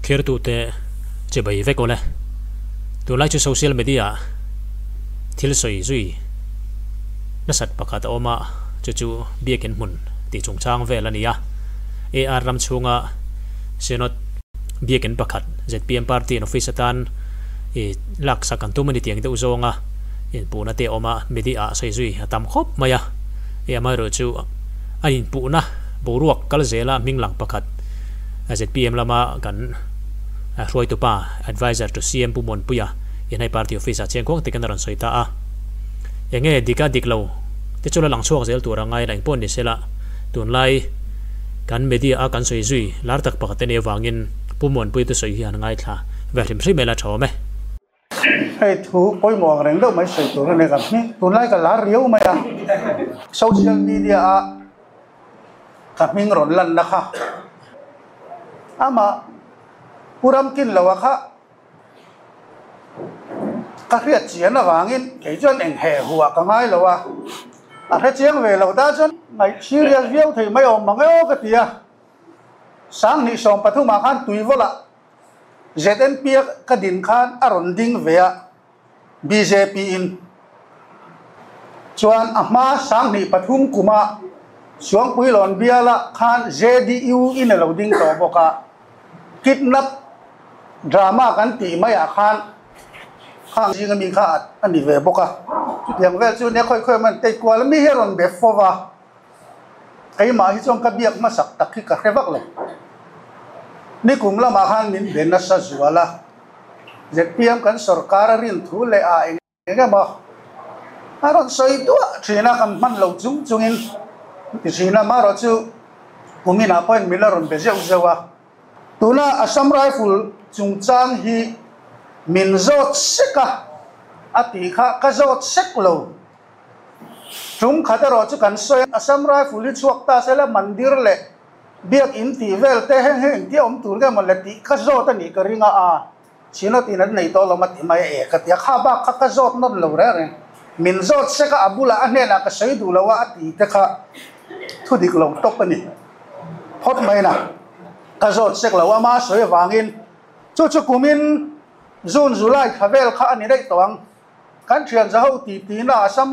kher tu te che bai ve ko le tu lai chu social media thil soi zui na sat pakhat oma chu chu biakin mun ti chung chang ve la nia ar ram chunga senot biakin pakhat ZPM party office atan e lak sakan tu mani tiang de uzonga in puna te oma media sai zui atam khop maya e ma ro chu a in puna boruak kal zela minglang pakhat ZPM lama kan roi tu pa advisor to CM pumon puya in hai party office a chengkong te kan ron soita a enge dika diklo te chola lang chuak zel tur angai lang pon ni sela tun lai kan media a kan soi zui lar tak pakhat ne wangin pumon pui tu soi hian ngai thla verim ri mela thome hay thu koi mo reng do mai soi tur ne kan ni tun lai ka lar riu ma ya social media a ka ming ron lan na kha ama puram kin lawa kha ka riat chian na wangin ke jon eng he huwa ka ngai lawa a he chiang ve lo da jon ngai serious view thei mai om mangai o ka tia sang ni som pathuma khan tui vola ZNP ka din khan aron ding vea BJP in chuan ama sang ni pathum kuma suang pui lon biala khan JDU in lo ding to boka kidnap drama kan ti mai a khan khang jing mi kha ani ve boka tiang vel chu ne khoi khoi man te kwal mi heron be fowa ai ma hi chong ka biak ma sak tak khi ka rewak lo ni kum la ma khan min ben na sa zuala ZPM kan sarkar rin thu le a enge ba aron soi tu thina kam man lo chung chungin ti sina ma ro chu kumina point milaron be zeu zewa tuna Assam Rifle chung chang hi min zot seka ati kha ka zot sek lo chung khataro chu kan soi Assam Rifle chuak ta sela mandir le biak in ti vel te heng heng ti om tur ga man le ti ka zot ani ka ringa a chino ti nan nei to lo mat mai e ka ti kha ba ka zot non lo re min zot seka abula ane na ka sei du lawa ati te kha thu dik lo tok ani phot mai na ka zot sek lawa ma soi wangin chu chu kumin June July khavel kha ani dei tawang kan thian za ho ti na Assam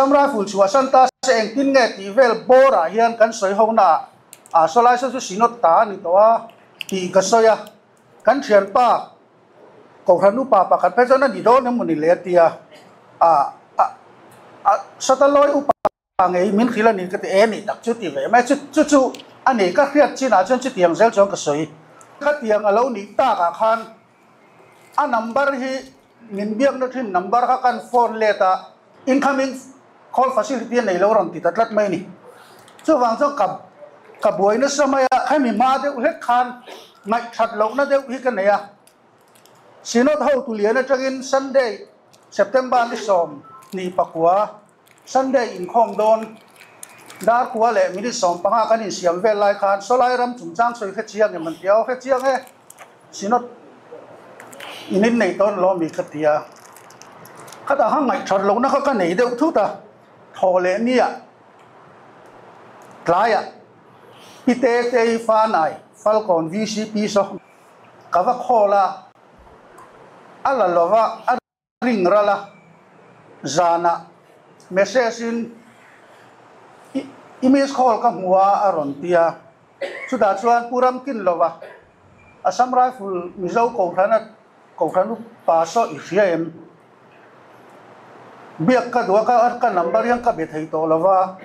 Rifle chu asanta se eng tin nge ti vel bora hian kan soi ho na a solai su sinot ta ni towa ti ka soya kan thian pa ko hanu pa khat pe chona ni do ne muni le tia a sataloi upa ngei min khila ni ka te ni tak chu ti ve ma chu ani ka khiat china chon chu tiang zel chong ka soi ka tiang alo ni ta ka khan a number hi min biak na thin number ka kan phone le ta incoming call facility nei lo ron ti tatlat mai ni chu wang chu ka boi na samaya khai mi ma de het khan ngai that lo na de hi ka ne ya sinot ho tu lian na tagin Sunday September ni som ni pakwa Sunday in khom don dar kwa le mi som panga kan in siam vel lai khan solai ram chung chang soi kha chiang e man tiao kha chiang e sinot inin nei ton lo mi khatia khata hang ngai thar lo na kha ka nei de thu ta thole nia klaya pite te fa nai falcon VCP so kawa khola ala lova ring rala zana message in image call ka muwa aron tia chuda chuan puram kin lova Assam Rifle mizo ko thanu pa so ifiem biak ka dua ka number yang ka be thei to lova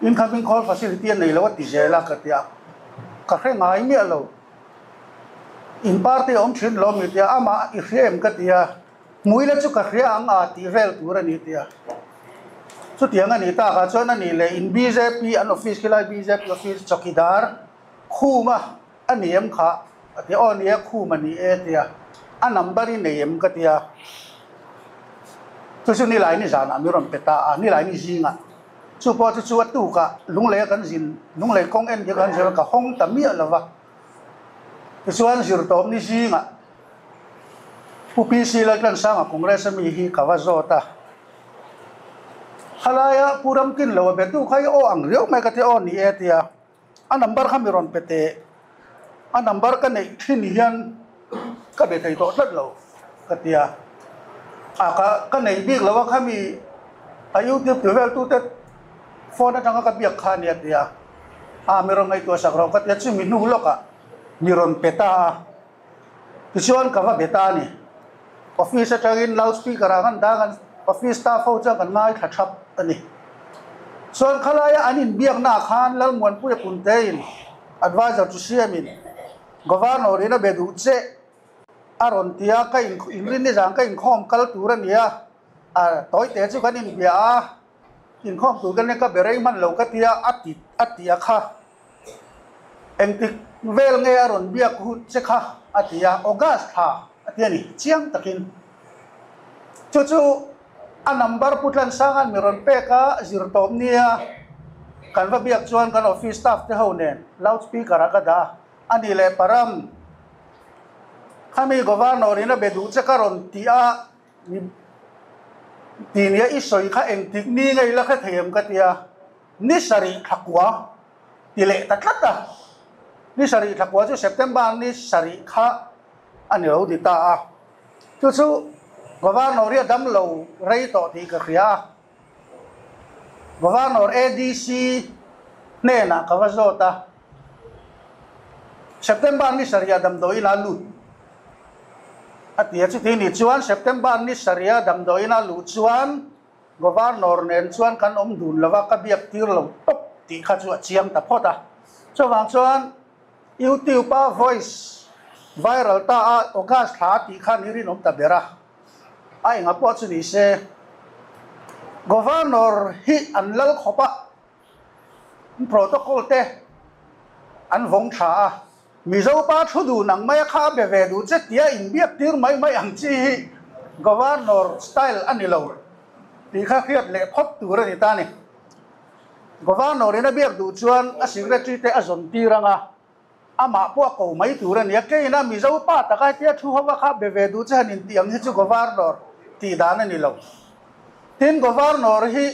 incoming call facility nei lo ti jela ka tia ka khe ngai mi alo in party om thin lo mi tia ama ifiem ka tia muila chu ka khria ang a ti vel tur ani tia chu tiang ani ta ka chon ani le in BJP an office khilai BJP office chokidar khuma aniam kha ati on ye khuma ni e tia a number ni neem ka tia chu ni lai ni jana mi ron peta a ni lai ni jinga chu po chu tu ka lung le kan jin lung le kong en kan jel ka hong ta mi alawa chuan zir tom ni jinga PPC la kan sama congress mi hi kawa zota halaya puram kin lo be tu khai o ang riau mai ka te on ni etia an number kami ron pete an number kan nei thin hian ka be thei to tlat lo katia aka kan nei bik lawa kami ayu tip level tu te phone atanga ka biak khania tia mi ron ngai to sakro katia chu mi nu loka mi ron peta kisuan ka va beta ni office atangin loudspeaker kan dangan office staff ho cha kan ngai thathap ani son khalaya anin biak na khan lal mon pu puntein advisor to siamin governor ina bedu che aron tia ka in rin ni jang ka in khom kal turan ya toy te chu kan in bia in khom tu kan ka berei man lo ka tia atia kha engtik vel nge aron biak hu che kha atia august kha atia ni chiang takin chu an number putlan sangan miron peka zirtom nia kan va biak chuan kan office staff te ho nen loudspeaker akada ani le param kami governor ina bedu che karon tia tinia isoi kha engtik ni ngai la kha them ka tia ni sari thakwa tile tatlata ni sari thakwa chu september ni sari kha ani ho dita chu governor ya dam lo rei to ti ka khia governor ADC ne na ka vazota september ni saria dam do ina lu atia chu ti ni chuan september ni saria dam do ina lu chuan governor nen chuan kan om dun lawa ka biak tir lo top ti kha chu chiam ta phota chawang chuan YouTube pa voice viral ta august tha ti khan ri nom ta bera ai nga po chu ni se governor hi anlal khopa protocol te an vong tha mi zo pa thu du nang mai kha be ve du che tia in biak tir mai ang chi hi governor style anilo ti kha khiat le phot tu ra ni ta ni governor ina biak du chuan a secretary te azon tiranga ama po ko mai tu ra ni ke ina mi zo pa ta ka tia thu hawa kha be ve du cha nin tiang hi chu governor ti dana ni lo tin governor hi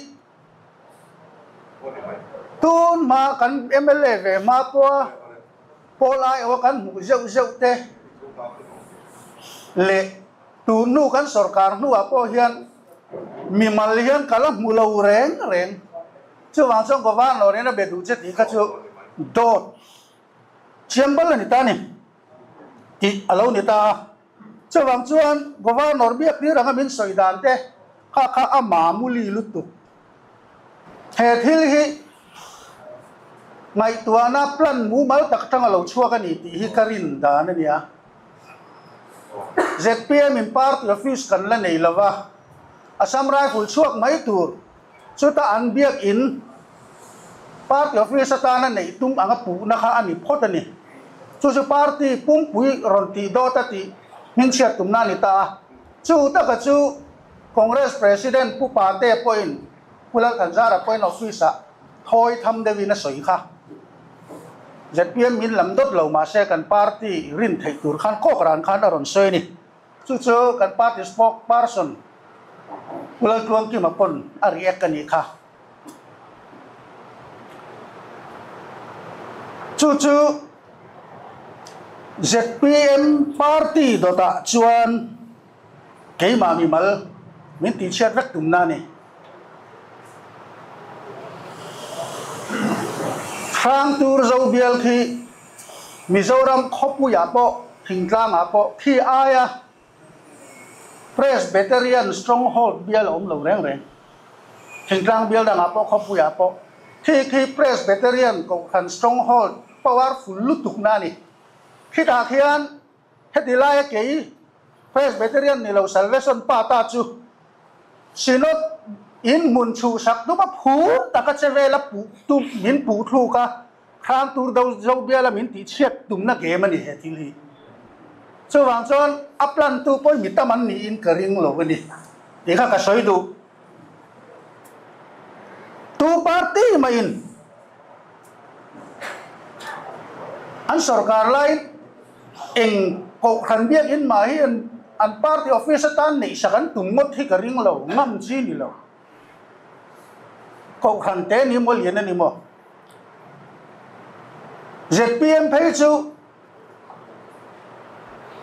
tun ma kan MLA ve ma po polai o kan mu zeu te le tu nu kan sarkar nu apo hian mi mal hian kala mulo reng chu wang chong governor ina be du che ti kha chu dot chiambal ni ta ni ti alo ni ta chawang chuan governor biak ni ranga min soidan te kha ama muli lutu he thil hi ngai tuana plan mu mal tak tang lo chua ka ni ti hi karin da na nia ZPM in party office kan la nei lawa Assam Rifle chuak mai tur chuta an biak in party office ta na nei tum anga pu na kha ani photani chu party pum pui ron ti do ta ti min chiat tum na ni ta chu ta ka chu congress president pu pa te point pulal kanjara point office a thoi tham de wina soi kha ZPM min lam dot lo ma se kan party rin thei tur khan ko ran khan aron soi ni chu kan party spokesperson pulal tuang ki ma pon ariak kan ni kha chu ZPM party dota chuan ke ma mi mal min ti chat vek tum na ni khang tur zo bial khi Mizoram khopu ya po thingtlang a po khi aya Presbyterian stronghold bial om lo reng thingtlang bial dang a po khopu ya po khi Presbyterian ko khan stronghold powerful lutuk na ni khi ta khian hetilai ke Presbyterian ni lo salvation pa ta chu sinot in mun chu sak tu pa phu ta ka chevela pu tu min pu thu ka khang tur do zo bia la min ti chiat tum na ge mani he thil hi chu wang chon aplan tu poi mi ta man ni in karing lo ni ti kha ka soi du tu party ma in an sarkar lai eng ko khan biak in ma hi an party office tan nei sakan tumot hi karing lo ngam chi ni lo ko khan te ni mo lian ni mo ZPM thấy chú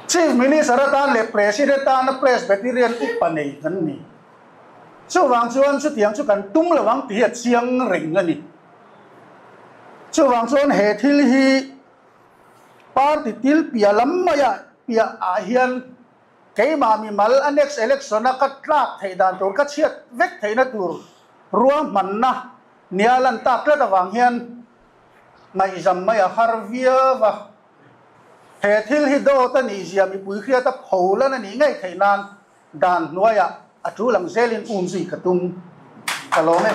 Chief Minister ta le President ta na Presbyterian ipani kan ni chú vang chuan chú tiếng chú cần tung là vang tiệt chiang ring kan ni chú vang chuan he thil hi party til pia lam maya pia a hian cái mà mi mal next election na kat lak thei dan tur ka chiat vek thei na tur ruang man na nialan tak la wang hian mai jam mai a har via wa he thil hi do ta ni zia mi pui khria ta phola na ni ngai thei nan dan noya atu lang zelin unzi katung kalome